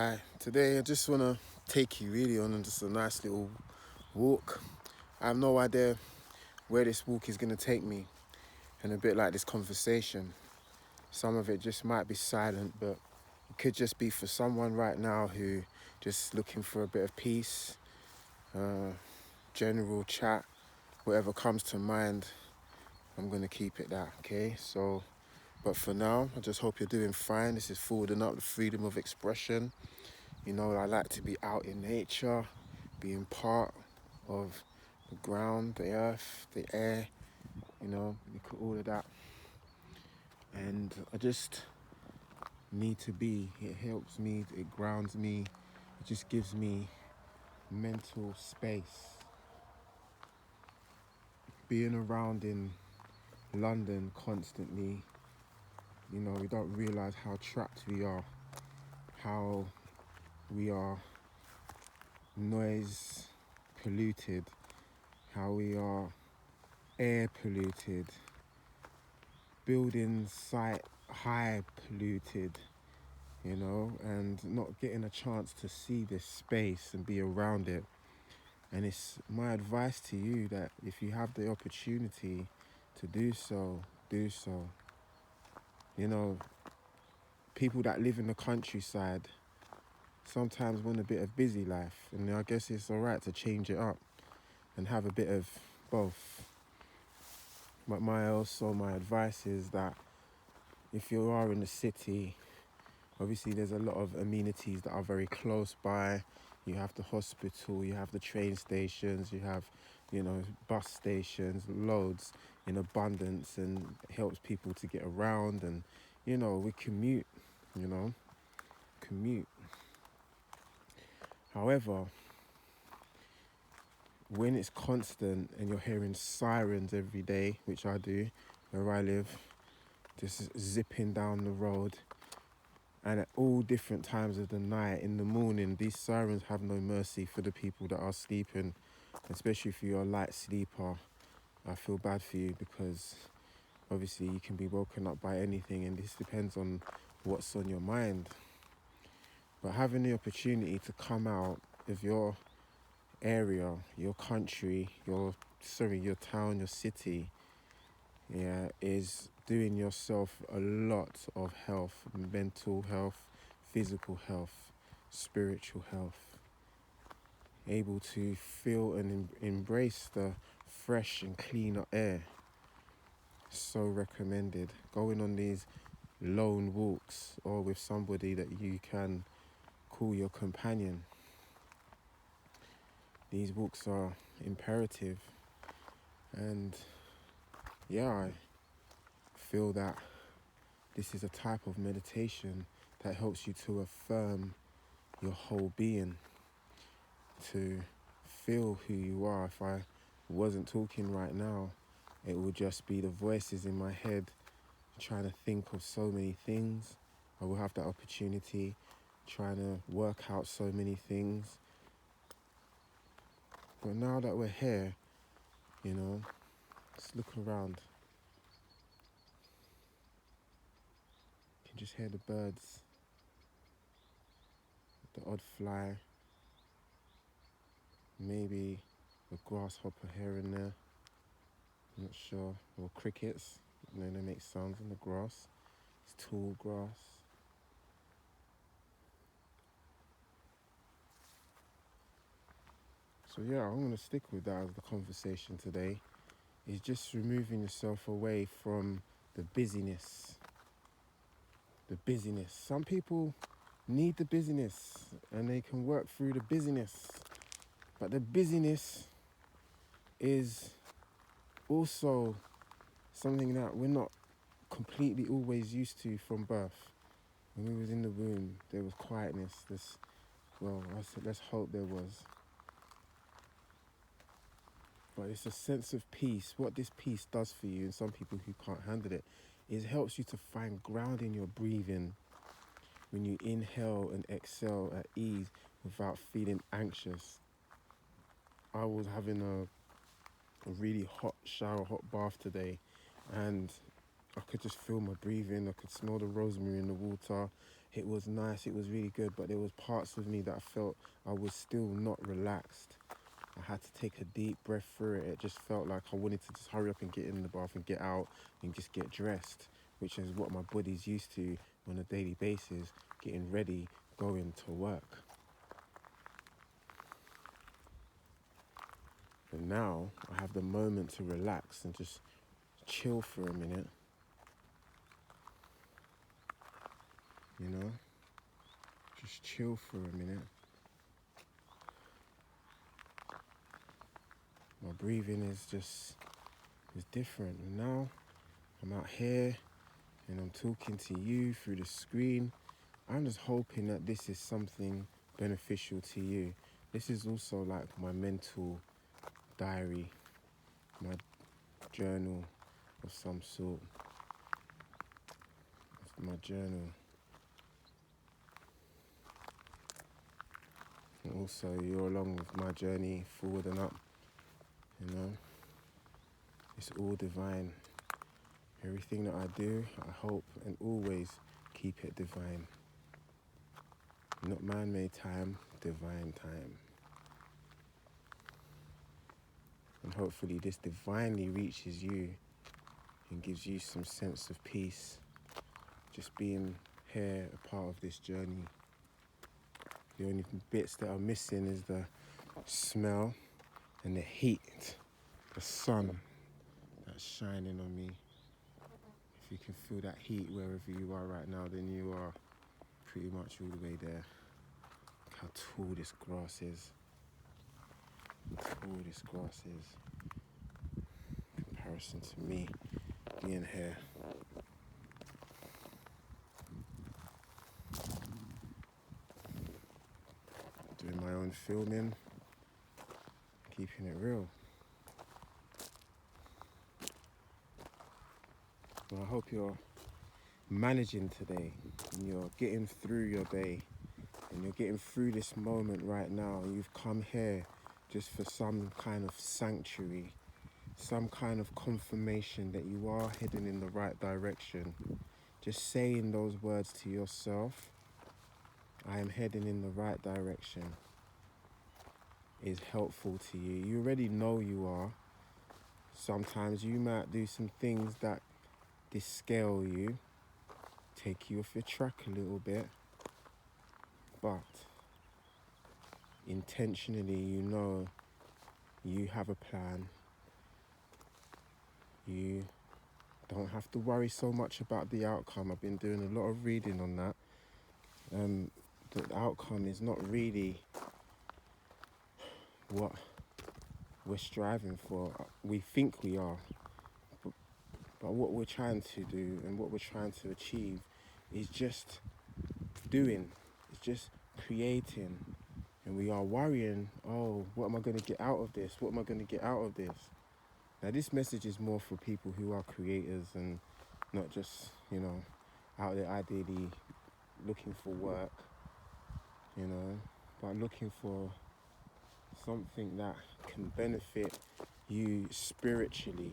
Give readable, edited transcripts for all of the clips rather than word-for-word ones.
Hi, today I just want to take you really on just a nice little walk. I have no idea where this walk is going to take me, and a bit like this conversation. Some of it just might be silent, but it could just be for someone right now who just looking for a bit of peace, general chat, whatever comes to mind. I'm going to keep it that, okay? But for now, I just hope you're doing fine. This is Forwarding Up the Freedom of Expression. You know, I like to be out in nature, being part of the ground, the earth, the air, all of that. And I just need to be. It helps me, it grounds me, it just gives me mental space. Being around in London constantly, we don't realize how trapped we are, how we are noise polluted, how we are air polluted, building site high polluted, and not getting a chance to see this space and be around it. And it's my advice to you that if you have the opportunity to do so, do so. People that live in the countryside sometimes want a bit of busy life, and I guess it's all right to change it up and have a bit of both. But my advice is that if you are in the city, obviously there's a lot of amenities that are very close by. You have the hospital, you have the train stations, you have, bus stations, loads in abundance, and it helps people to get around, and, we commute. However, when it's constant and you're hearing sirens every day, which I do where I live, just zipping down the road, and at all different times of the night, in the morning, these sirens have no mercy for the people that are sleeping, especially if you're a light sleeper. I feel bad for you because obviously you can be woken up by anything, and this depends on what's on your mind. But having the opportunity to come out of your area, your country, your town, your city, is doing yourself a lot of health, mental health, physical health, spiritual health. Able to feel and embrace the fresh and cleaner air. So recommended. Going on these lone walks or with somebody that you can call your companion. These walks are imperative, and I feel that this is a type of meditation that helps you to affirm your whole being, to feel who you are. If I wasn't talking right now, it would just be the voices in my head trying to think of so many things. I will have that opportunity trying to work out so many things. But now that we're here, let's look around. You can just hear the birds, the odd fly, maybe a grasshopper here and there, I'm not sure, or crickets, they make sounds in the grass. It's tall grass. So I'm going to stick with that as the conversation today, is just removing yourself away from the busyness. The busyness. Some people need the busyness and they can work through the busyness. But the busyness is also something that we're not completely always used to from birth. When we was in the womb, there was quietness. Let's hope there was. But it's a sense of peace. What this peace does for you, and some people who can't handle it, is helps you to find ground in your breathing when you inhale and exhale at ease without feeling anxious. I was having a really hot shower, hot bath today, and I could just feel my breathing. I could smell the rosemary in the water. it was nice, it was really good, but there was parts of me that I felt I was still not relaxed. I had to take a deep breath through it. It just felt like I wanted to just hurry up and get in the bath and get out and just get dressed, which is what my body's used to on a daily basis, getting ready, going to work. But now I have the moment to relax and just chill for a minute, you know? Just chill for a minute. My breathing is different. And now I'm out here and I'm talking to you through the screen. I'm just hoping that this is something beneficial to you. This is also like my mental diary, my journal of some sort. It's my journal. And also you're along with my journey forward and up, you know. It's all divine. Everything that I do, I hope and always keep it divine. Not man-made time, divine time. And hopefully this divinely reaches you and gives you some sense of peace. Just being here, a part of this journey. The only bits that are missing is the smell and the heat, the sun that's shining on me. If you can feel that heat wherever you are right now, then you are pretty much all the way there. Look how tall this grass is. How tall this grass is in comparison to me being here. Doing my own filming, keeping it real. Well, I hope you're managing today and you're getting through your day and you're getting through this moment right now. You've come here just for some kind of sanctuary, some kind of confirmation that you are heading in the right direction. Just saying those words to yourself, I am heading in the right direction, is helpful to you. You already know you are. Sometimes you might do some things that descale you, take you off your track a little bit, but intentionally you know you have a plan. You don't have to worry so much about the outcome. I've been doing a lot of reading on that. The outcome is not really what we're striving for. We think we are, but what we're trying to do and what we're trying to achieve is just doing, it's just creating. And we are worrying, oh, what am I going to get out of this? What am I going to get out of this? Now this message is more for people who are creators and not just, out there ideally looking for work, but looking for something that can benefit you spiritually,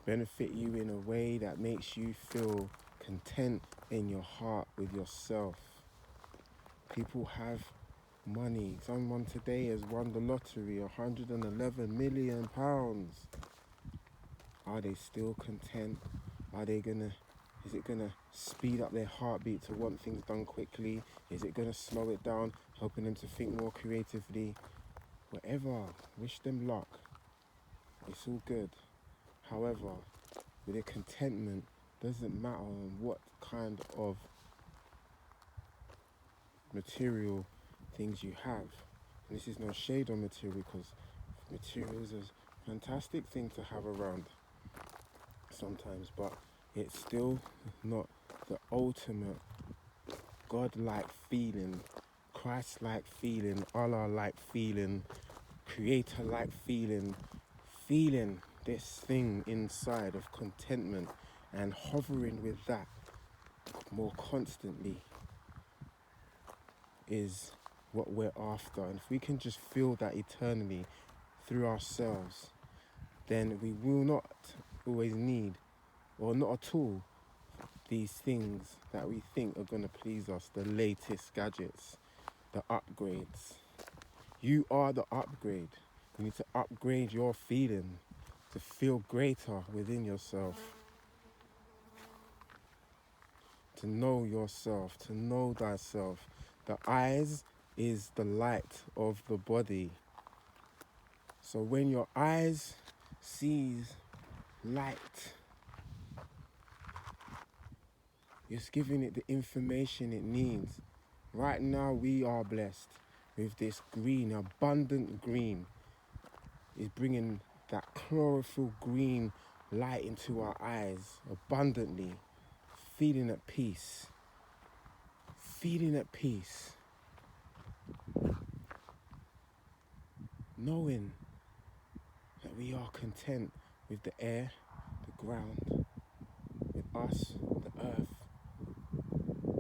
benefit you in a way that makes you feel content in your heart with yourself. People have money. Someone today has won the lottery, £111 million. Are they still content? Is it gonna speed up their heartbeat to want things done quickly? Is it gonna slow it down, helping them to think more creatively? Whatever, wish them luck. It's all good. However, with their contentment, doesn't matter on what kind of material things you have. And this is no shade on material, because material is a fantastic thing to have around sometimes, but it's still not the ultimate God-like feeling, Christ-like feeling, Allah-like feeling, Creator-like feeling this thing inside of contentment and hovering with that more constantly is what we're after. And if we can just feel that eternally through ourselves, then we will not always need, or not at all, these things that we think are going to please us, the latest gadgets, the upgrades. You are the upgrade. You need to upgrade your feeling to feel greater within yourself, to know yourself, to know thyself. The eyes is the light of the body. So when your eyes sees light, it's giving it the information it needs. Right now we are blessed with this green, abundant green. Is bringing that chlorophyll green light into our eyes abundantly, feeling at peace, knowing that we are content with the air, the ground, with us, the earth,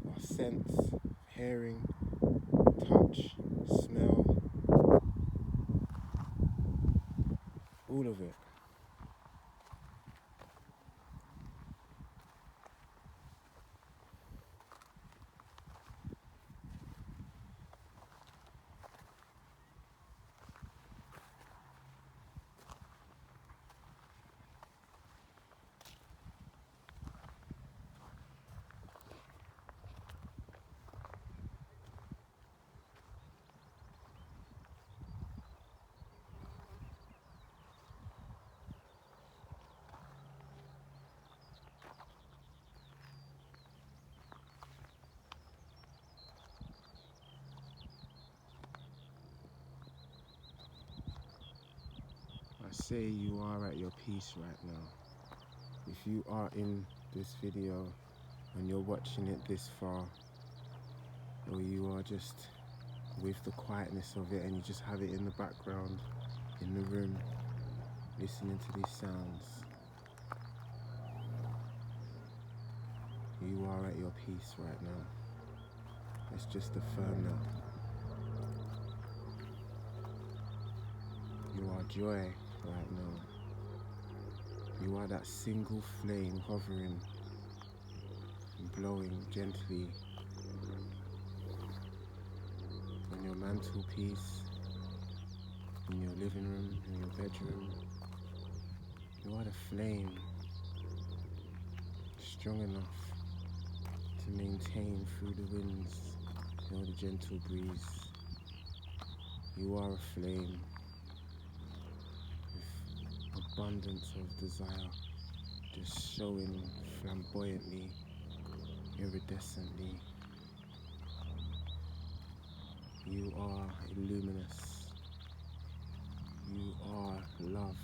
our sense, hearing, touch, smell, all of it. I say you are at your peace right now. If you are in this video and you're watching it this far, or you are just with the quietness of it and you just have it in the background, in the room, listening to these sounds, you are at your peace right now. Let's just affirm that. You are joy right now. You are that single flame hovering and blowing gently on your mantelpiece, in your living room, in your bedroom. You are the flame, strong enough to maintain through the winds, the gentle breeze. You are a flame with abundance of desire, just showing flamboyantly, iridescently. You are luminous. You are love.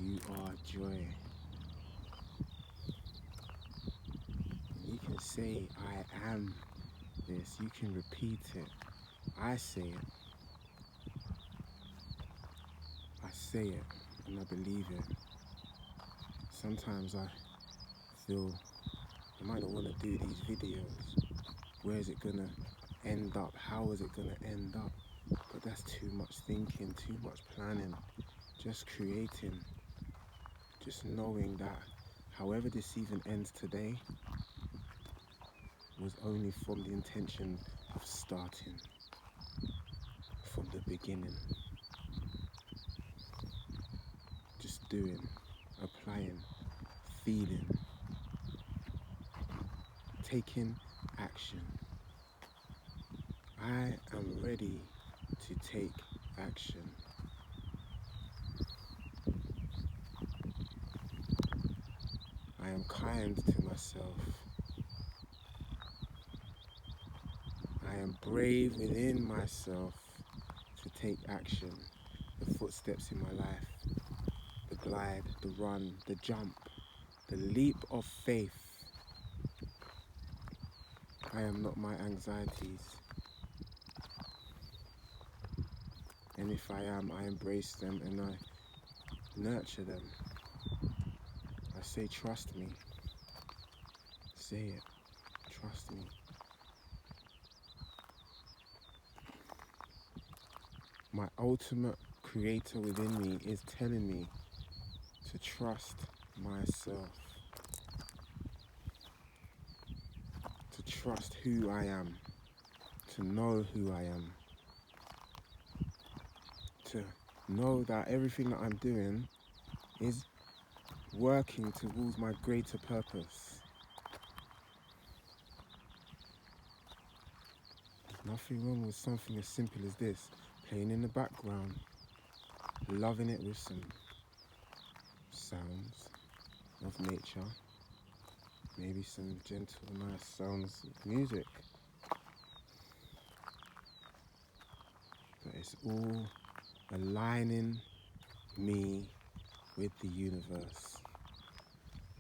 You are joy. You can say, I am this. You can repeat it. I say it. I say it and I believe it. Sometimes I feel I might not want to do these videos. Where is it gonna end up? How is it gonna end up? But that's too much thinking, too much planning. Just creating. Just knowing that however this even ends today was only from the intention of starting from the beginning. Just doing, applying, feeling, taking action. I am ready to take action. I am kind to myself. I am brave within myself to take action. The footsteps in my life, the glide, the run, the jump, the leap of faith. I am not my anxieties. And if I am, I embrace them and I nurture them. I say, trust me. Say it. Trust me. My ultimate creator within me is telling me to trust myself. trust who I am, to know who I am, to know that everything that I'm doing is working towards my greater purpose. Nothing wrong with something as simple as this, playing in the background, loving it with some sounds of nature, maybe some gentle, nice sounds of music. But it's all aligning me with the universe.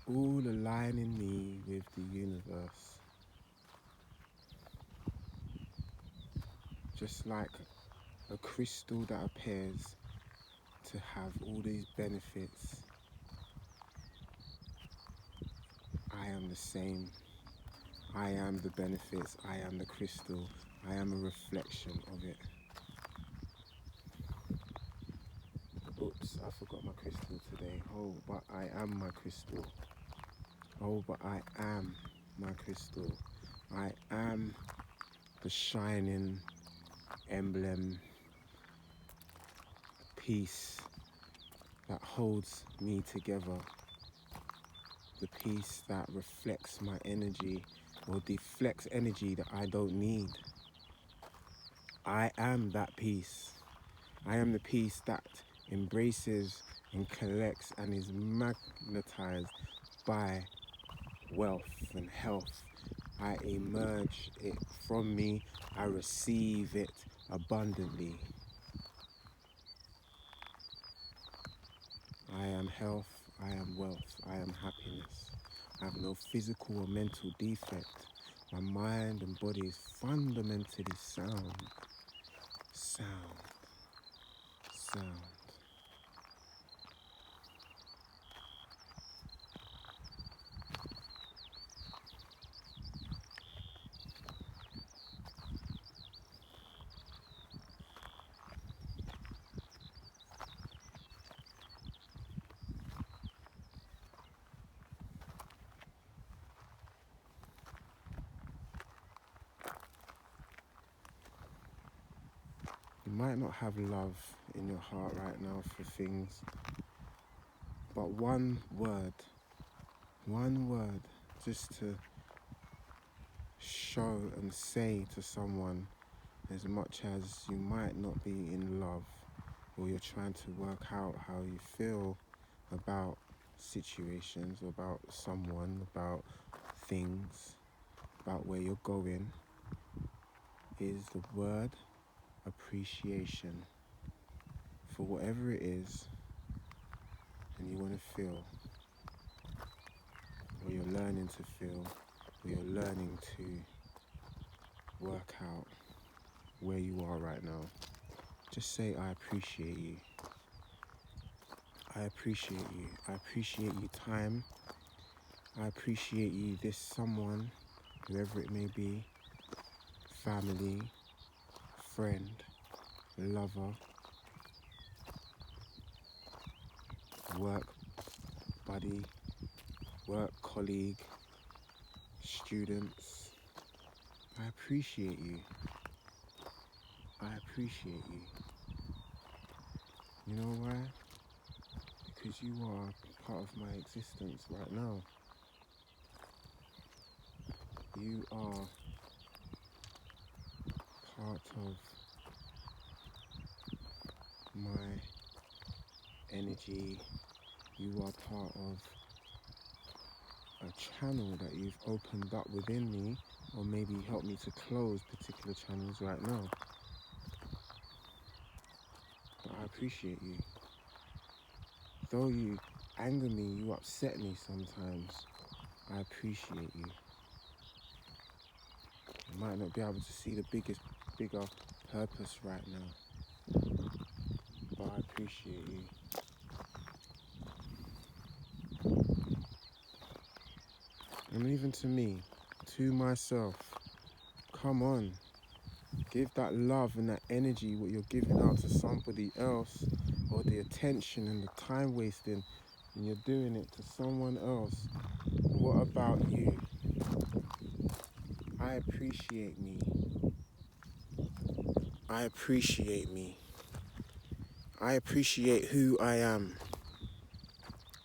All aligning me with the universe. Just like a crystal that appears to have all these benefits, I am the same. I am the benefits. I am the crystal. I am a reflection of it. Oops, I forgot my crystal today. Oh, but I am my crystal. Oh, but I am my crystal. I am the shining emblem, piece that holds me together. The piece that reflects my energy or deflects energy that I don't need. I am that piece. I am the piece that embraces and collects and is magnetized by wealth and health. I emerge it from me. I receive it abundantly. I am health. I am wealth. I am happiness. I have no physical or mental defect. My mind and body is fundamentally sound. Sound. Sound. You might not have love in your heart right now for things, but one word, just to show and say to someone, as much as you might not be in love, or you're trying to work out how you feel about situations, about someone, about things, about where you're going, is the word appreciation for whatever it is and you want to feel, or you're learning to feel, or you're learning to work out where you are right now. Just say, I appreciate you. I appreciate you. I appreciate you time. I appreciate you, this someone, whoever it may be, family, friend, lover, work buddy, work colleague, students. I appreciate you. I appreciate you. You know why? Because you are part of my existence right now. You are part of my energy. You are part of a channel that you've opened up within me, or maybe helped me to close particular channels right now. But I appreciate you. Though you anger me, you upset me sometimes, I appreciate you. You might not be able to see the bigger purpose right now, but I appreciate you. And even to me, to myself, come on, give that love and that energy what you're giving out to somebody else, or the attention and the time wasting, and you're doing it to someone else. What about you? I appreciate me. I appreciate me. I appreciate who I am.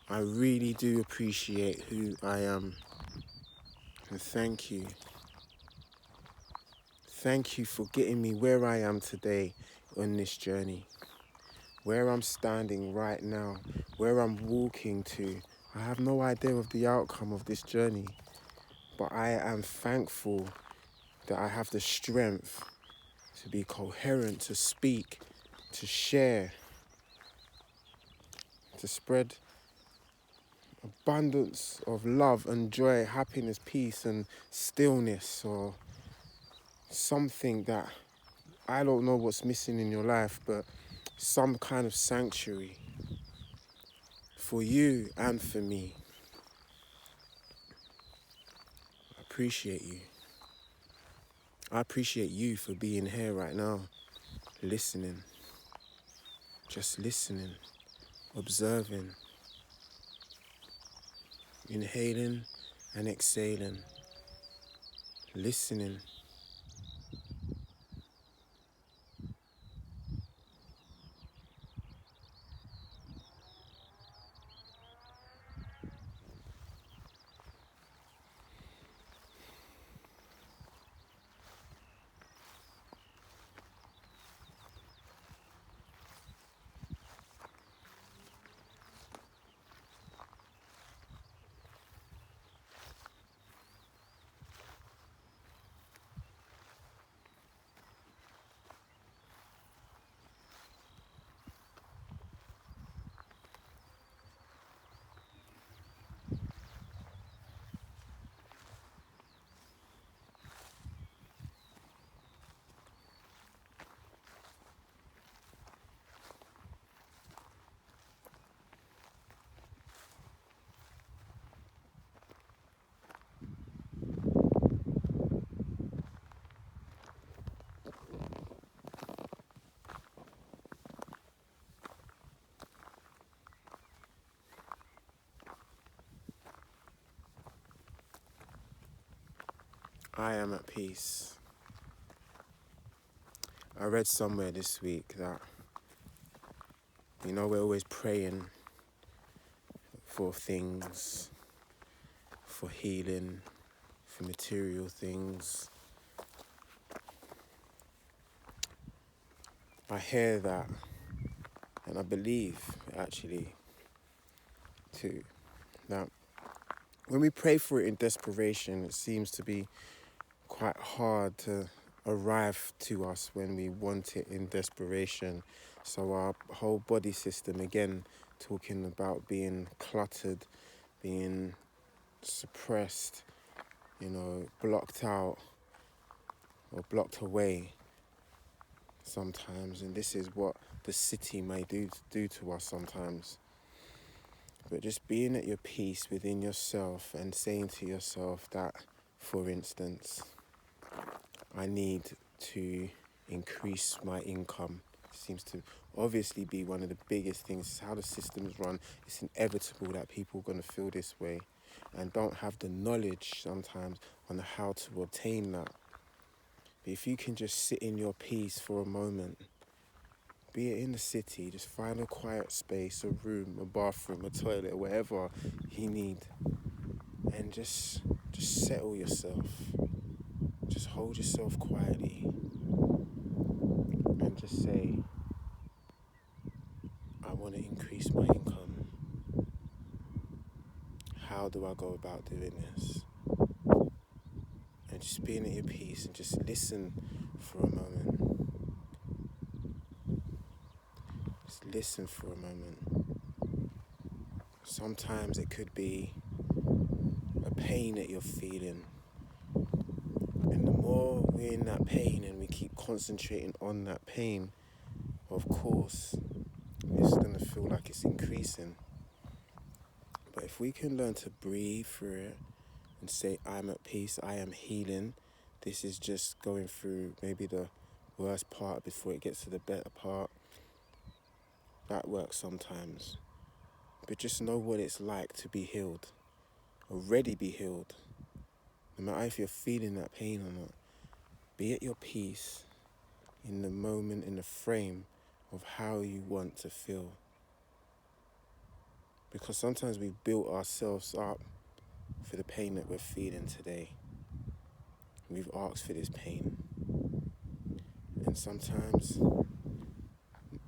I really do appreciate who I am. And thank you. Thank you for getting me where I am today on this journey. Where I'm standing right now, where I'm walking to. I have no idea of the outcome of this journey, but I am thankful that I have the strength to be coherent, to speak, to share, to spread abundance of love and joy, happiness, peace and stillness, or something that I don't know what's missing in your life, but some kind of sanctuary for you and for me. I appreciate you. I appreciate you for being here right now, listening, just listening, observing, inhaling and exhaling, listening. I am at peace. I read somewhere this week that, we're always praying for things, for healing, for material things. I hear that, and I believe, actually, too, that when we pray for it in desperation, it seems to be quite hard to arrive to us when we want it in desperation. So our whole body system, again, talking about being cluttered, being suppressed, blocked out or blocked away sometimes. And this is what the city may do to us sometimes. But just being at your peace within yourself and saying to yourself that, for instance, I need to increase my income. Seems to obviously be one of the biggest things. It's how the systems run. It's inevitable that people are going to feel this way and don't have the knowledge sometimes on how to obtain that. But if you can just sit in your peace for a moment, be it in the city, just find a quiet space, a room, a bathroom, a toilet, whatever you need, and just settle yourself. Just hold yourself quietly and just say, I want to increase my income. How do I go about doing this? And just being at your peace and just listen for a moment. Just listen for a moment. Sometimes it could be a pain that you're feeling. And the more we're in that pain and we keep concentrating on that pain, of course, it's going to feel like it's increasing. But if we can learn to breathe through it and say, I'm at peace, I am healing, this is just going through maybe the worst part before it gets to the better part, that works sometimes. But just know what it's like to be healed, already be healed. no matter if you're feeling that pain or not, be at your peace in the moment, in the frame of how you want to feel. Because sometimes we built ourselves up for the pain that we're feeling today. We've asked for this pain. And sometimes,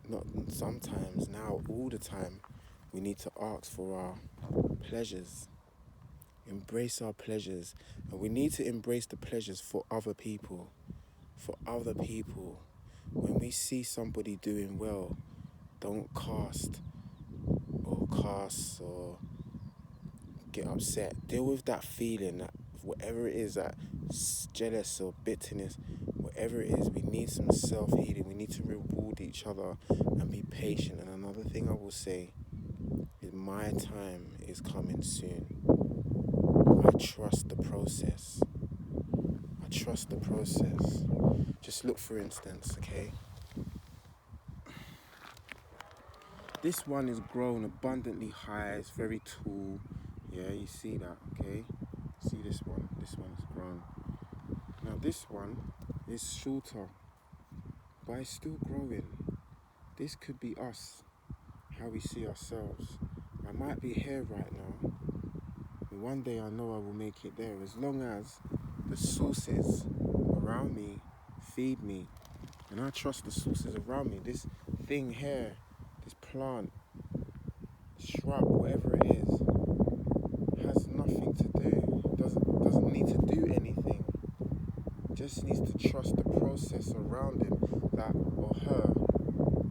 not sometimes, now all the time, we need to ask for our pleasures. Embrace our pleasures. And we need to embrace the pleasures for other people. For other people. When we see somebody doing well, don't cast or get upset. Deal with that feeling, that whatever it is, that jealous or bitterness, whatever it is, we need some self-healing. We need to reward each other and be patient. And another thing I will say is my time is coming soon. I trust the process. I trust the process. Just look, for instance, okay? This one is grown abundantly high. It's very tall. Yeah, you see that, okay? See this one? This one is grown. Now this one is shorter, but it's still growing. This could be us, how we see ourselves. I might be here right now, but one day I know I will make it there, as long as the sources around me feed me. And I trust the sources around me. This thing here, this plant, shrub, whatever it is, has nothing to do. Doesn't need to do anything. Just needs to trust the process around him, that or her,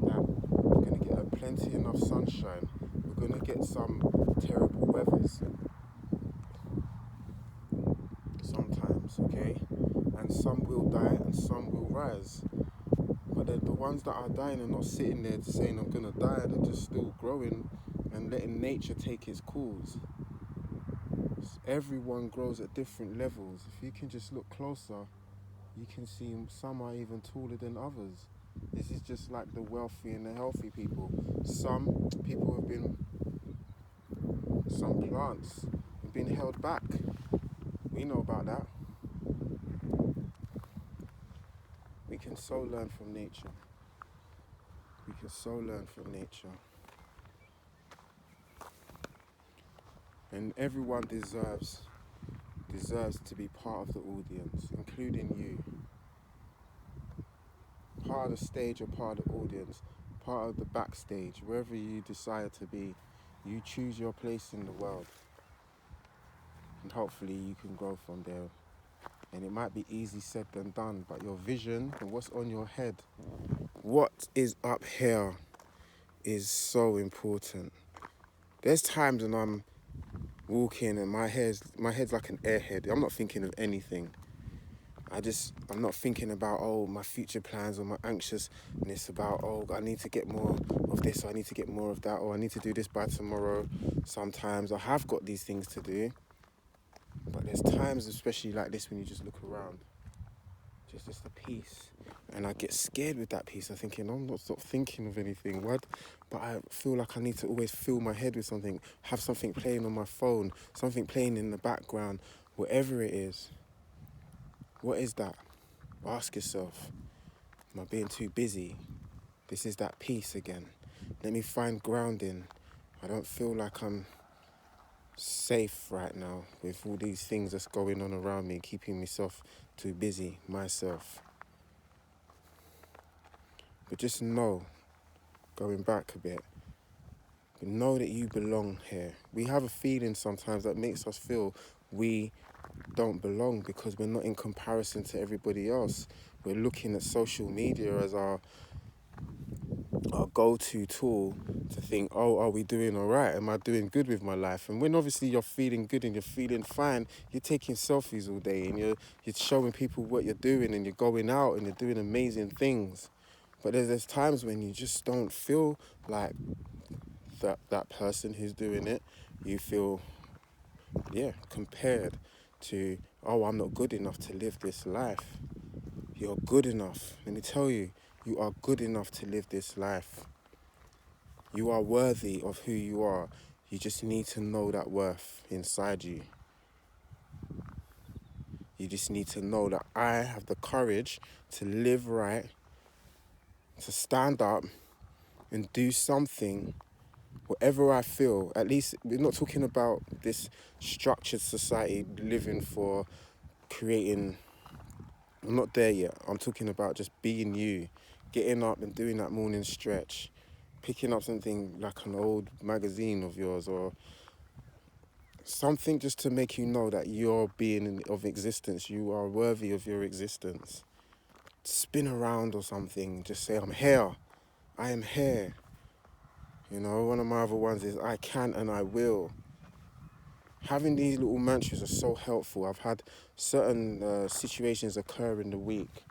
that we're going to get plenty enough sunshine. We're going to get some terrible weathers sometimes, okay? And some will die and some will rise. But the ones that are dying are not sitting there saying I'm going to die. They're just still growing and letting nature take its course. Everyone grows at different levels. If you can just look closer, you can see some are even taller than others. This is just like the wealthy and the healthy people. Some plants have been held back. We know about that. We can so learn from nature. We can so learn from nature. And everyone deserves to be part of the audience, including you. Part of the stage or part of the audience, part of the backstage, wherever you decide to be, you choose your place in the world. And hopefully you can grow from there. And it might be easy said than done, but your vision and what's on your head, what is up here, is so important. There's times when I'm walking and my head's like an airhead. I'm not thinking of anything. I'm not thinking about, my future plans or my anxiousness about, I need to get more of this, or I need to get more of that, or I need to do this by tomorrow. Sometimes I have got these things to do, but there's times, especially like this, when you just look around, just the peace. And I get scared with that peace. I'm thinking, I'm not thinking of anything. What? But I feel like I need to always fill my head with something, have something playing on my phone, something playing in the background, whatever it is. What is that? Ask yourself, am I being too busy? This is that peace again. Let me find grounding. I don't feel like I'm safe right now with all these things that's going on around me, keeping myself too busy, myself. But just know, going back a bit, know that you belong here. We have a feeling sometimes that makes us feel we don't belong because we're not in comparison to everybody else. We're looking at social media as our go-to tool to think, are we doing all right? Am I doing good with my life? And when obviously you're feeling good and you're feeling fine, you're taking selfies all day and you're showing people what you're doing and you're going out and you're doing amazing things. But there's times when you just don't feel like that person who's doing it. You feel, compared to, I'm not good enough to live this life. You're good enough. Let me tell you, you are good enough to live this life. You are worthy of who you are. You just need to know that worth inside you. You just need to know that I have the courage to live right, to stand up and do something, whatever I feel. At least we're not talking about this structured society living for creating. I'm not there yet. I'm talking about just being you, getting up and doing that morning stretch, picking up something like an old magazine of yours or something just to make you know that you're being of existence. You are worthy of your existence. Spin around or something. Just say, I'm here. I am here. You know, one of my other ones is, I can and I will. Having these little mantras are so helpful. I've had certain situations occur in the week.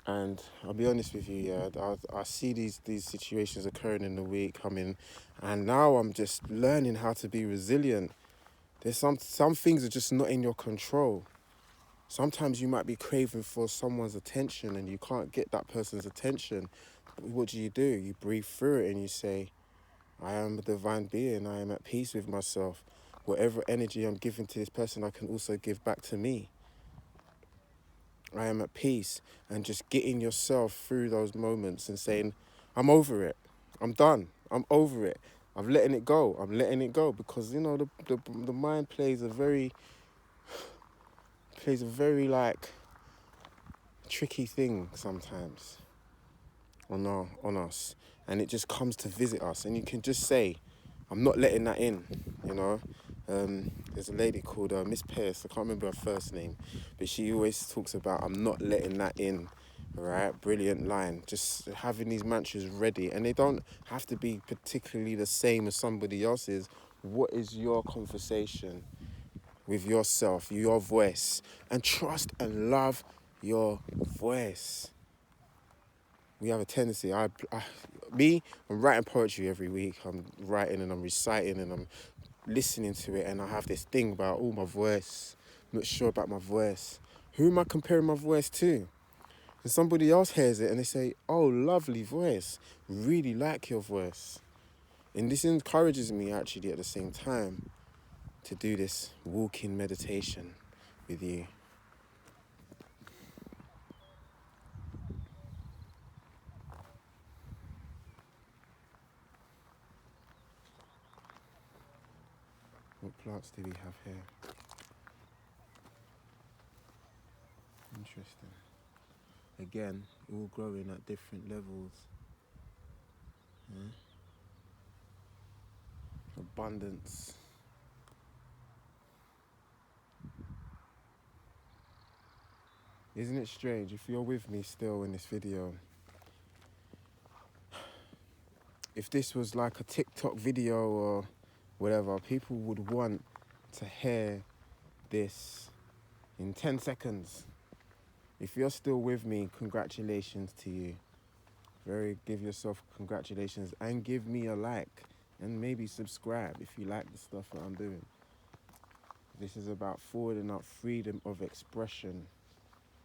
And I'll be honest with you, yeah, I see these situations occurring in the week coming, and now I'm just learning how to be resilient. There's some things are just not in your control. Sometimes you might be craving for someone's attention and you can't get that person's attention. What do? You breathe through it and you say, I am a divine being. I am at peace with myself. Whatever energy I'm giving to this person, I can also give back to me. I am at peace, and just getting yourself through those moments and saying, I'm over it. I'm done. I'm over it. I'm letting it go. I'm letting it go because, you know, the mind plays a very like tricky thing sometimes on us, and it just comes to visit us, and you can just say, I'm not letting that in, you know. There's a lady called Miss Pierce, I can't remember her first name, but she always talks about, I'm not letting that in, right? Brilliant line. Just having these mantras ready, and they don't have to be particularly the same as somebody else's. What is your conversation with yourself, your voice, and trust and love your voice? We have a tendency, I'm writing poetry every week. I'm writing and I'm reciting and I'm listening to it, and I have this thing about, my voice, not sure about my voice. Who am I comparing my voice to? And somebody else hears it and they say, oh, lovely voice, really like your voice. And this encourages me actually at the same time to do this walking meditation with you. What plants do we have here? Interesting. Again, all growing at different levels. Yeah? Abundance. Isn't it strange, if you're with me still in this video, if this was like a TikTok video or whatever, people would want to hear this in 10 seconds. If you're still with me, congratulations to you. Give yourself congratulations and give me a like and maybe subscribe if you like the stuff that I'm doing. This is about forwarding up freedom of expression,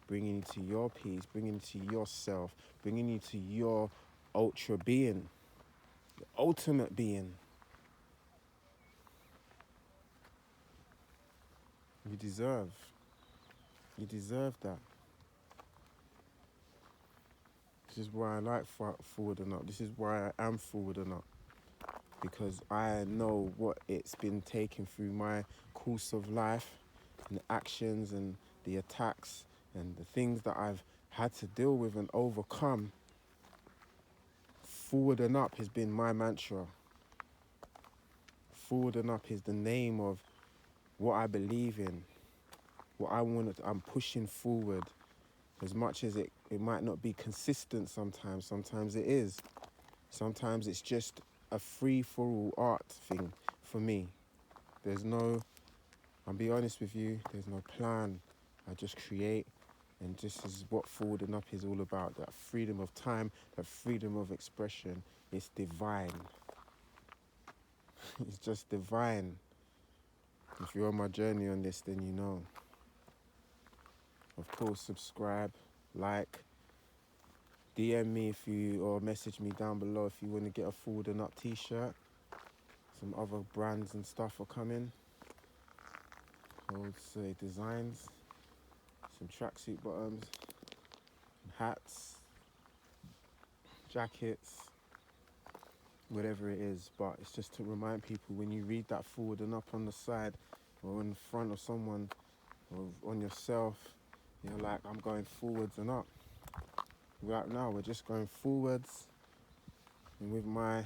bringing you to your peace, bringing you to yourself, bringing you to your ultra being, the ultimate being. You deserve that. This is why I like forwarding up. This is why I am forwarding up. Because I know what it's been taking through my course of life and the actions and the attacks and the things that I've had to deal with and overcome. Forward and up has been my mantra. Forward and up is the name of what I believe in, what I want. I'm pushing forward. As much as it might not be consistent sometimes it is. Sometimes it's just a free-for-all art thing for me. I'll be honest with you, there's no plan. I just create, and this is what Forward and Up is all about. That freedom of time, that freedom of expression. It's divine. It's just divine. If you're on my journey on this, then you know. Of course, subscribe, like, DM me or message me down below if you want to get a Forward and Up t-shirt. Some other brands and stuff are coming. Designs. some tracksuit bottoms, hats, jackets, whatever it is. But it's just to remind people, when you read that forward and up on the side or in front of someone or on yourself, you're like, I'm going forwards and up. Right now we're just going forwards, and with my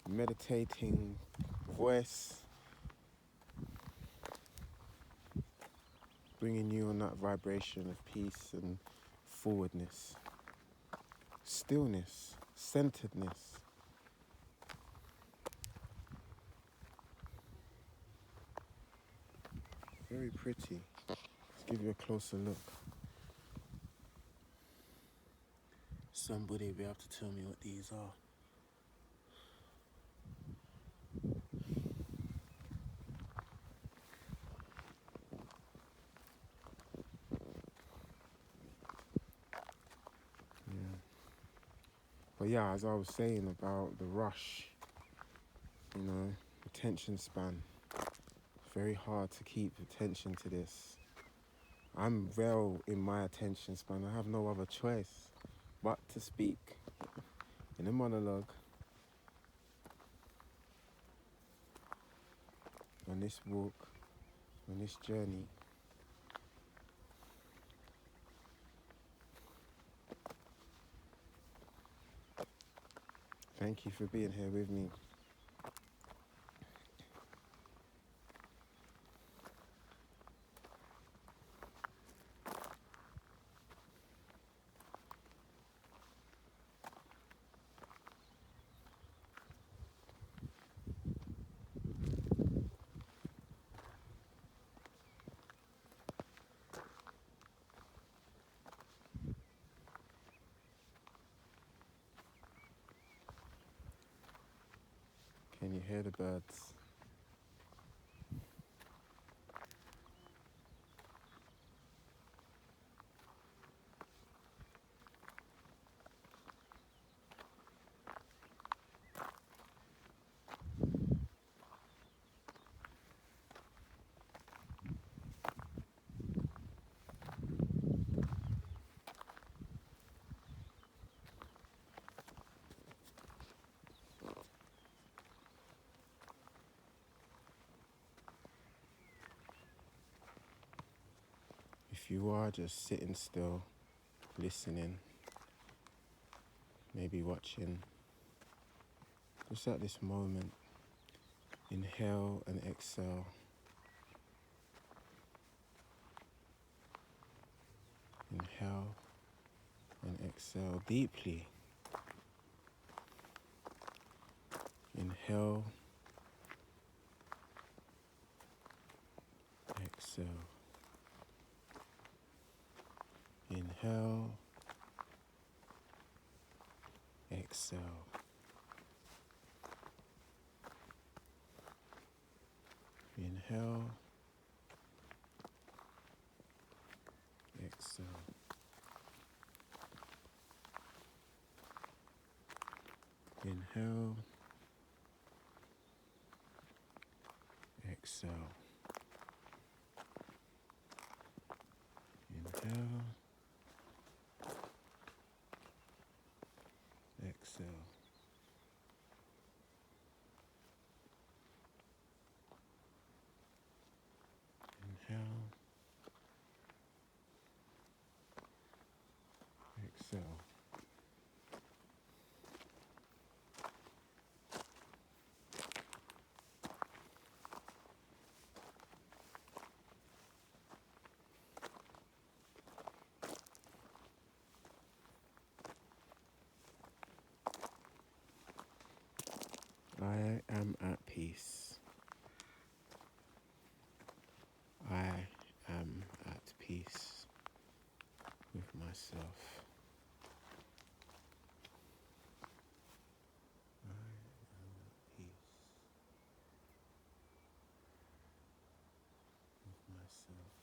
meditating voice, bringing you on that vibration of peace and forwardness, stillness, centeredness. Very pretty. Let's give you a closer look. Somebody will be able to tell me what these are. Yeah. But yeah, as I was saying about the rush, attention span. Very hard to keep attention to this. I'm well in my attention span. I have no other choice but to speak in a monologue on this walk, on this journey. Thank you for being here with me. Can you hear the birds? If you are just sitting still, listening, maybe watching, just at this moment, inhale and exhale. Inhale and exhale deeply. Inhale, exhale. Inhale, exhale. Inhale, exhale. Inhale, exhale. Inhale, exhale. Inhale, exhale. I am at peace. I am at peace with myself. I am at peace with myself.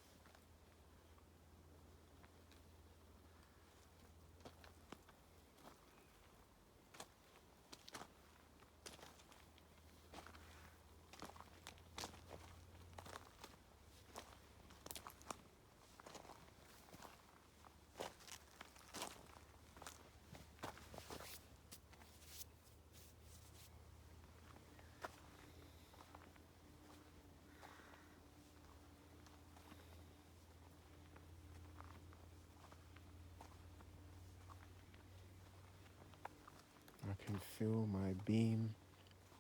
feel my beam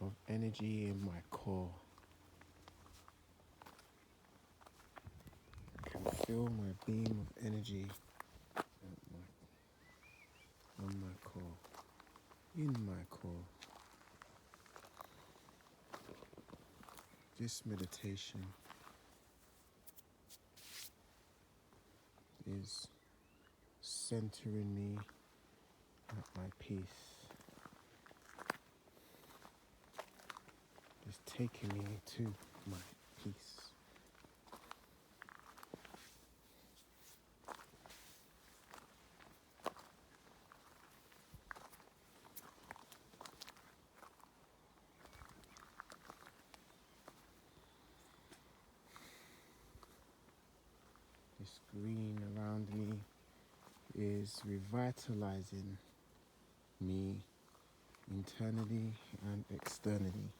of energy in my core. I can feel my beam of energy on my core, in my core. This meditation is centering me at my peace. It's taking me to my peace. This green around me is revitalizing me internally and externally.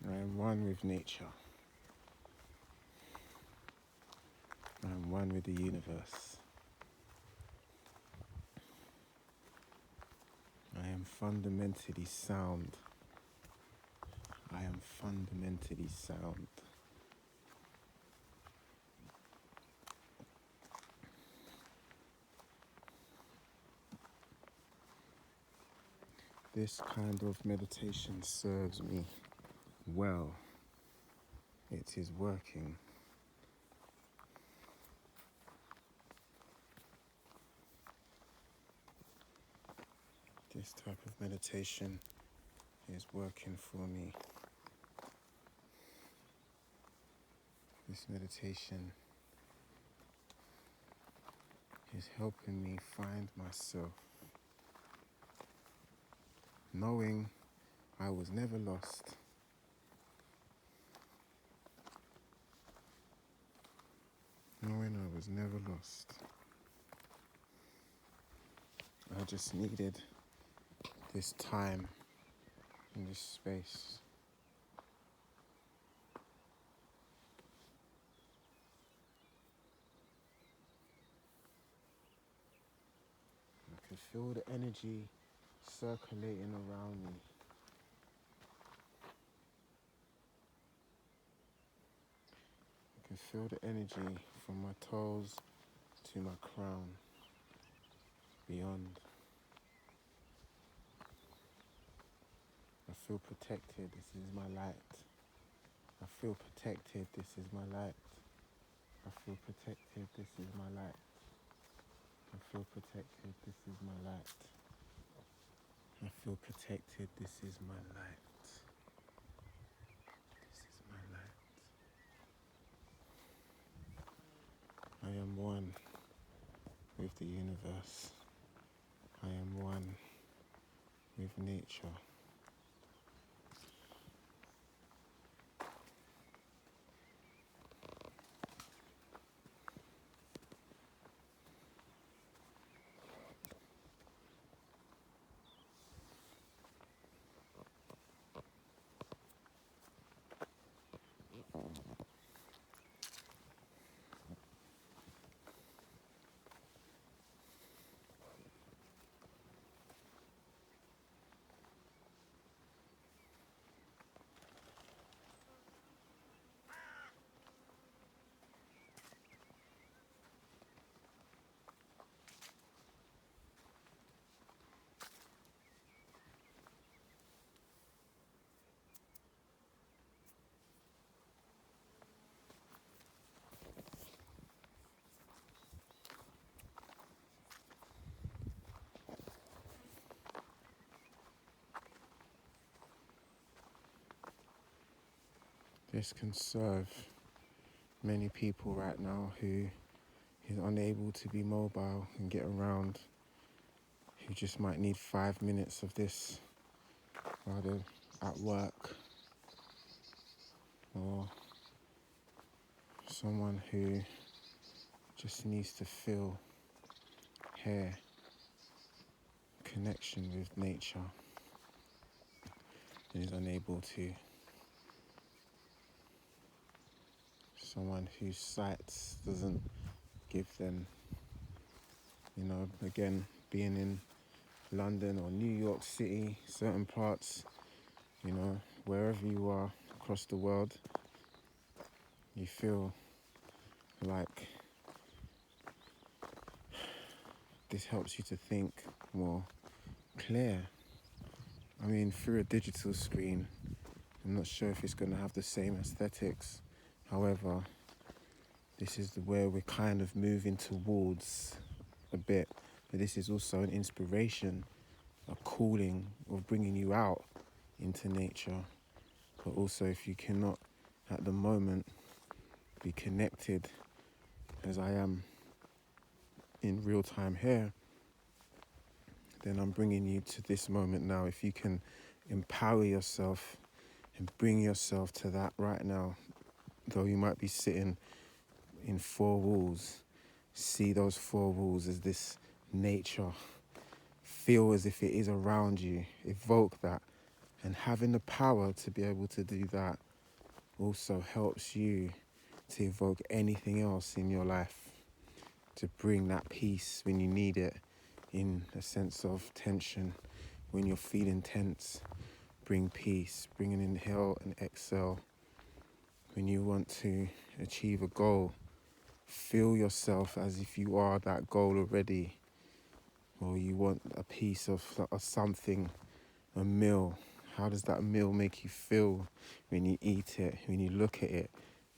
I am one with nature. I am one with the universe. I am fundamentally sound. I am fundamentally sound. This kind of meditation serves me well. It is working. This type of meditation is working for me. This meditation is helping me find myself, knowing I was never lost. Knowing I was never lost. I just needed this time in this space. I can feel the energy circulating around me. I can feel the energy from my toes to my crown, beyond. I feel protected, this is my light. I feel protected, this is my light. I feel protected, this is my light. I feel protected, this is my light. I feel protected, this is my light. This is my light. I am one with the universe. I am one with nature. This can serve many people right now who who's unable to be mobile and get around, who just might need 5 minutes of this while they're at work, or someone who just needs to feel, hear, connection with nature and is unable to. Someone whose sights doesn't give them, again, being in London or New York City, certain parts, wherever you are across the world, you feel like this helps you to think more clear. I mean, through a digital screen, I'm not sure if it's going to have the same aesthetics. However, this is where we're kind of moving towards a bit. But this is also an inspiration, a calling of bringing you out into nature. But also, if you cannot at the moment be connected as I am in real time here, then I'm bringing you to this moment now. If you can empower yourself and bring yourself to that right now, though you might be sitting in four walls, see those four walls as this nature. Feel as if it is around you. Evoke that. And having the power to be able to do that also helps you to evoke anything else in your life, to bring that peace when you need it, in a sense of tension. When you're feeling tense, bring peace, bring an inhale and exhale. When you want to achieve a goal, feel yourself as if you are that goal already. Or you want a piece of something, a meal. How does that meal make you feel when you eat it, when you look at it?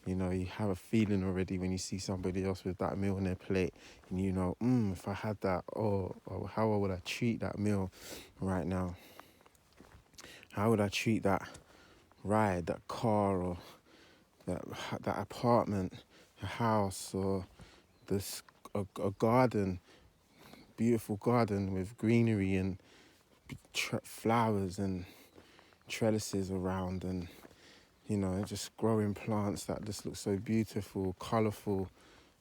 You have a feeling already when you see somebody else with that meal on their plate, and if I had that, or how would I treat that meal right now? How would I treat that ride, that car, or that apartment, a house, or a garden, beautiful garden with greenery and flowers and trellises around, and just growing plants that just look so beautiful, colourful,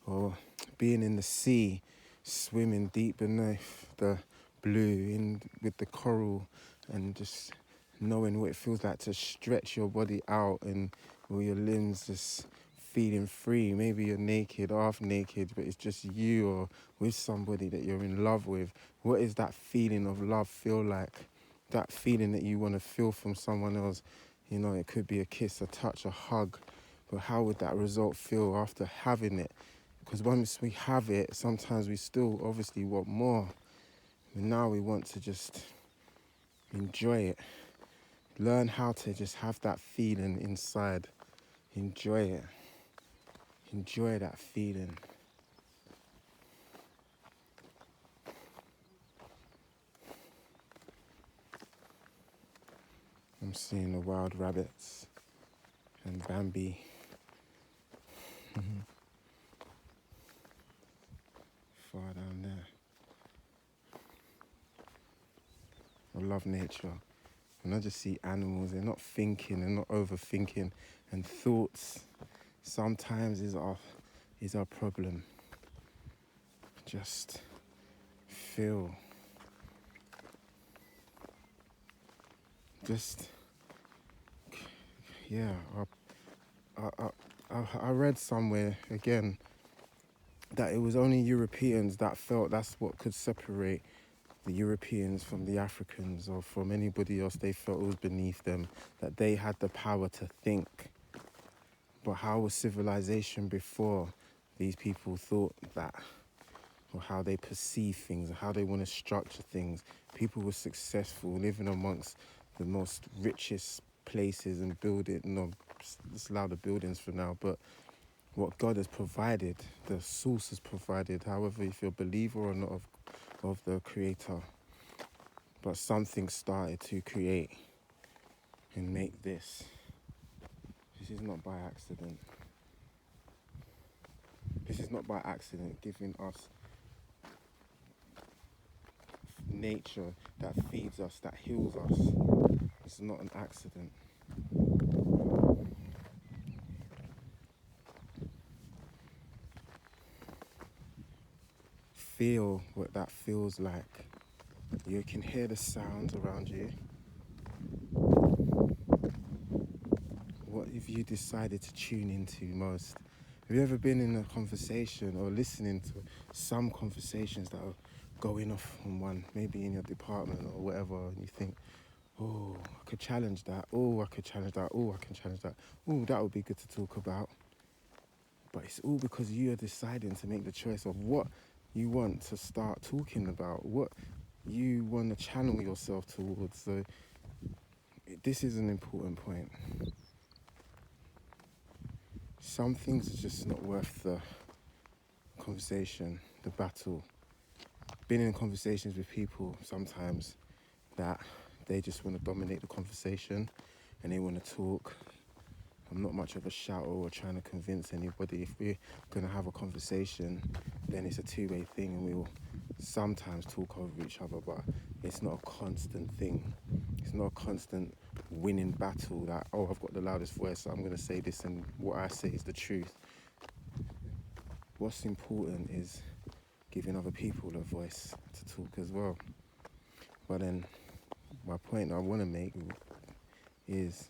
or being in the sea, swimming deep beneath the blue with the coral, and just knowing what it feels like to stretch your body out and all your limbs just feeling free. Maybe you're naked, half naked, but it's just you or with somebody that you're in love with. What is that feeling of love feel like? That feeling that you want to feel from someone else. It could be a kiss, a touch, a hug. But how would that result feel after having it? Because once we have it, sometimes we still obviously want more. And now we want to just enjoy it. Learn how to just have that feeling inside. Enjoy it. Enjoy that feeling. I'm seeing the wild rabbits and Bambi. Far down there. I love nature. When I just see animals, they're not thinking, they're not overthinking. And thoughts sometimes is our problem. Just feel. I read somewhere, again, that it was only Europeans that felt that's what could separate the Europeans from the Africans or from anybody else they felt was beneath them, that they had the power to think. But how was civilization before these people thought that? Or how they perceive things, or how they want to structure things. People were successful, living amongst the most richest places and let's allow the buildings for now, but what God has provided, the source has provided, however, if you're a believer or not of the Creator. But something started to create and make this. This is not by accident. This is not by accident, giving us nature that feeds us, that heals us. It's not an accident. Feel what that feels like. You can hear the sounds around you. What have you decided to tune into most? Have you ever been in a conversation or listening to some conversations that are going off on one, maybe in your department or whatever, and you think, oh, I could challenge that, oh, I could challenge that, oh, I can challenge that, oh, that would be good to talk about. But it's all because you are deciding to make the choice of what you want to start talking about, what you want to channel yourself towards. So this is an important point. Some things are just not worth the conversation, the battle. Been in conversations with people sometimes that they just want to dominate the conversation and they want to talk. I'm not much of a shouter or trying to convince anybody. If we're going to have a conversation, then it's a two-way thing and we'll sometimes talk over each other, but it's not a constant thing. It's not a constant winning battle that, oh, I've got the loudest voice, so I'm going to say this and what I say is the truth. What's important is giving other people a voice to talk as well. But then my point I want to make is,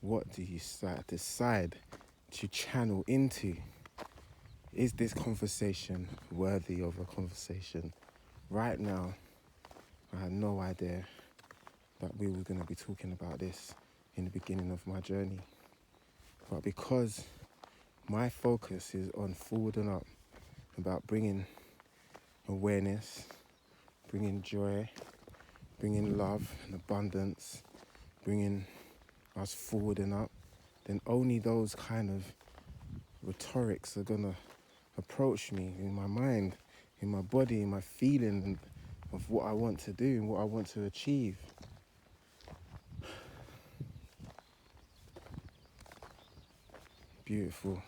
what do you decide to channel into? Is this conversation worthy of a conversation? Right now, I had no idea that we were going to be talking about this in the beginning of my journey. But because my focus is on forward and up, about bringing awareness, bringing joy, bringing love and abundance, bringing us forward and up, then only those kind of rhetorics are gonna approach me in my mind, in my body, in my feeling of what I want to do and what I want to achieve. Beautiful.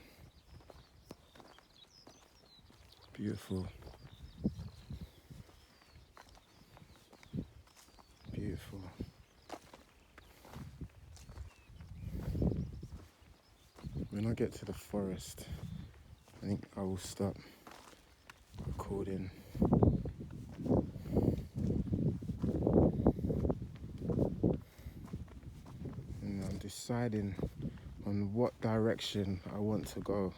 Beautiful. Beautiful. When I get to the forest, I think I will stop recording. And I'm deciding on what direction I want to go.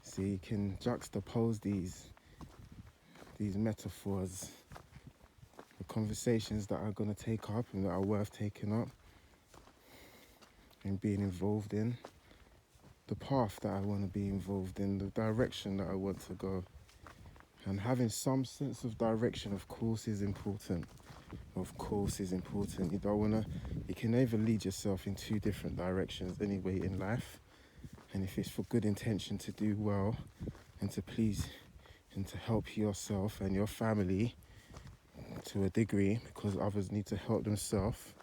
So you can juxtapose these metaphors, the conversations that are going to take up and that are worth taking up and being involved in, the path that I want to be involved in, the direction that I want to go. And having some sense of direction, of course, is important. Of course is important. You can never lead yourself in two different directions anyway in life. And if it's for good intention to do well and to please and to help yourself and your family to a degree, because others need to help themselves,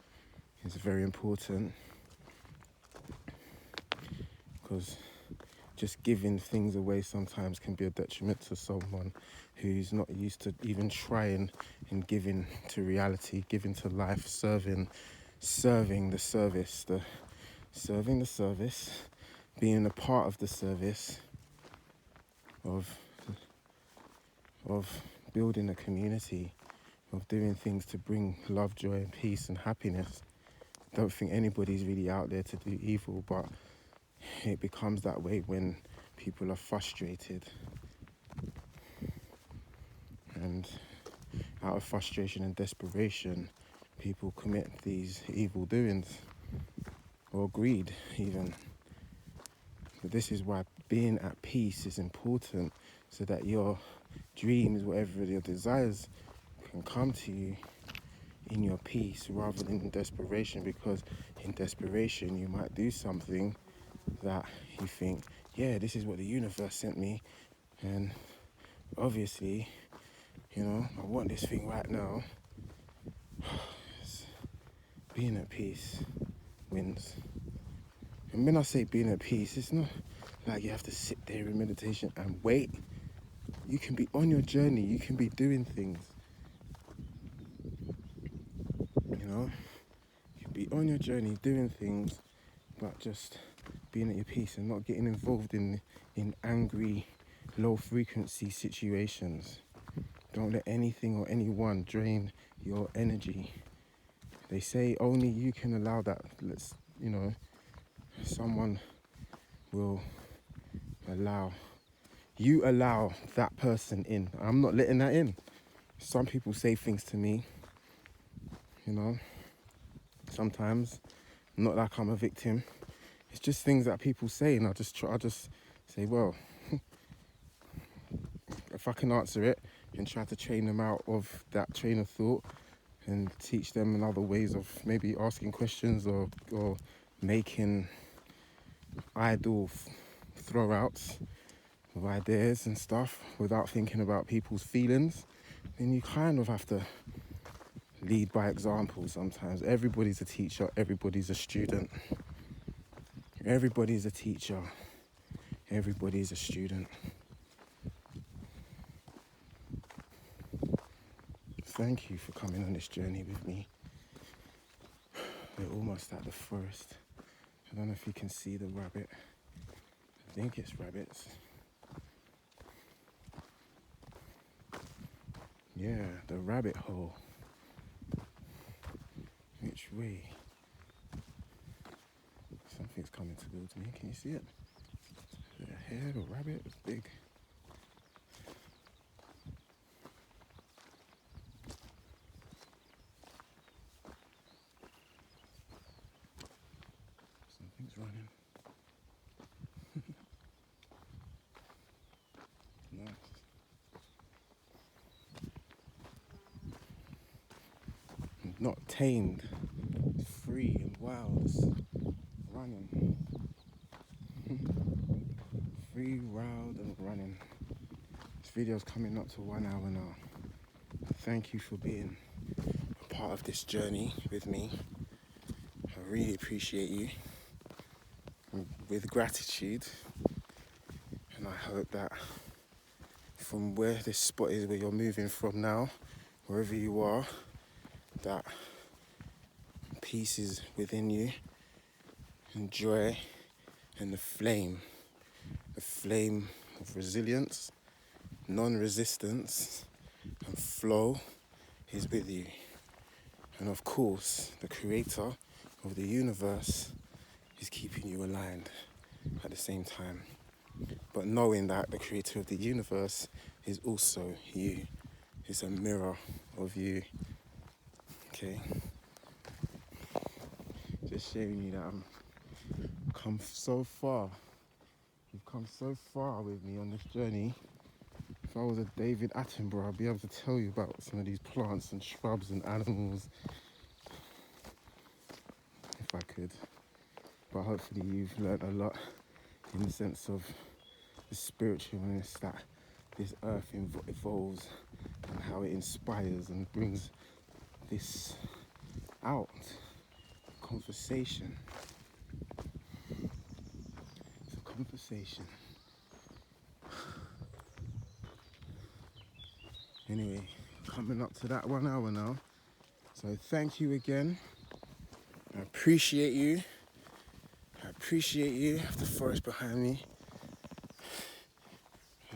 it's very important. Because just giving things away sometimes can be a detriment to someone who's not used to even trying and giving to reality, giving to life, serving the service, serving the service, being a part of the service of building a community, of doing things to bring love, joy and peace and happiness. I don't think anybody's really out there to do evil, but it becomes that way when people are frustrated. And out of frustration and desperation, people commit these evil doings, or greed even. But this is why being at peace is important, so that your dreams, whatever your desires, can come to you in your peace rather than in desperation. Because in desperation you might do something that you think, yeah, this is what the universe sent me, and obviously, I want this thing right now. Being at peace wins. And when I say being at peace, it's not like you have to sit there in meditation and wait. You can be on your journey, you can be doing things, you know? You can be on your journey doing things, but just being at your peace and not getting involved in angry, low frequency situations. Don't let anything or anyone drain your energy. They say only you can allow that. Someone will allow that person in. I'm not letting that in. Some people say things to me, sometimes, not like I'm a victim. It's just things that people say, and I just say, well, if I can answer it and try to train them out of that train of thought and teach them another ways of maybe asking questions or making idle throwouts of ideas and stuff without thinking about people's feelings, then you kind of have to lead by example sometimes. Everybody's a teacher, everybody's a student. Everybody's a teacher, everybody's a student. Thank you for coming on this journey with me. We're almost at the forest. I don't know if you can see the rabbit. I think it's rabbits. Yeah, the rabbit hole. Which way? Something's coming towards me. Can you see it? Is it a hare or rabbit? It's big. Something's running. Nice. Not tamed. It's free and wild. It's running. Free, wild and running. This video's coming up to 1 hour now. Thank you for being a part of this journey with me. I really appreciate you. With gratitude. And I hope that from where this spot is, where you're moving from now, wherever you are, that peace is within you, and joy, and the flame of resilience, non-resistance, and flow is with you. And of course, the creator of the universe is keeping you aligned at the same time. But knowing that the creator of the universe is also you. It's a mirror of you. Okay? Just showing you that I've come so far. You've come so far with me on this journey. If I was a David Attenborough, I'd be able to tell you about some of these plants and shrubs and animals. If I could. But hopefully you've learnt a lot in the sense of the spiritualness that this earth evolves and how it inspires and brings this out. Conversation. It's a conversation. Anyway, coming up to that 1 hour now. So thank you again. I appreciate you. I appreciate you. I have the forest behind me.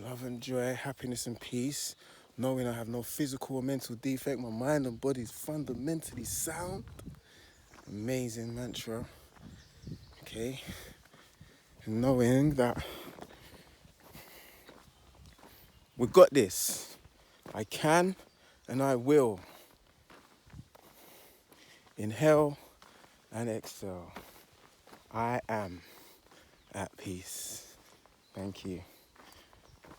Love and joy, happiness and peace. Knowing I have no physical or mental defect. My mind and body is fundamentally sound. Amazing mantra. Okay. And knowing that we got this. I can and I will. Inhale and exhale. I am at peace. Thank you.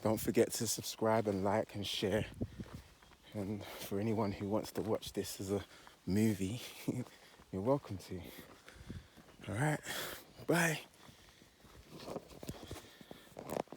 Don't forget to subscribe and like and share. And for anyone who wants to watch this as a movie, you're welcome to. All right. Bye.